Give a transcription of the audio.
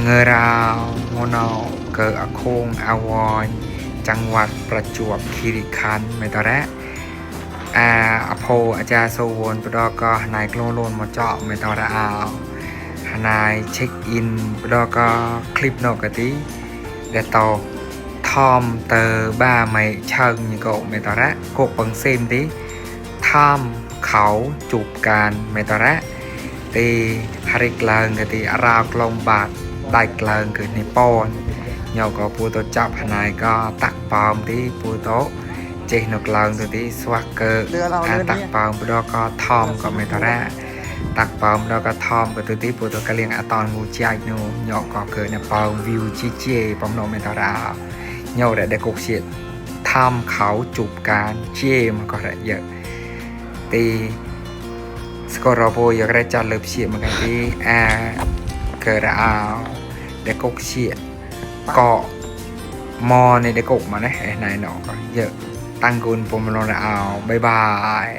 งราวโมโนเกิดอคงอาวอยจังหวัดประจวบคีรีขันธ์เมตระอโพอาจารย์โซวนปดก็นายกลโลนมาเจาะเมตระอาวนายเช็คอินปดก็คลิปนกติเดตอทอมเตอร์บ้าไม่เชิงยังก็เมตระกบปังเซมติทอมเขาจูบการเมตระตีฮาริกลางกติราวกลมบาดได้กลางเกิดในปอนยก็ปูโตจับนายก็ตักปอมที่ปูโตเจนกลางตัวที่สวักเกิดตักปอมปดก็ทอมก็เมตระตักปอมแล้วก็ทอมก็ตัวที่ปูโตก็เลี้ยงอะตอนงูใจนูยก็เกิดในปอมวิวจีเจปอมโนเมตระยได้กกเสียดทำเขาจูบการเจมก็ได้เยอะตีสกอร์โบอยากได้จัดเลิบเสียเหมือนกันที่เกิดเอาได้กกเสียดเกาะมอในได้กกมาได้ไหนหนอก็เยอะตั้งกุลปมโนเอาบายบาย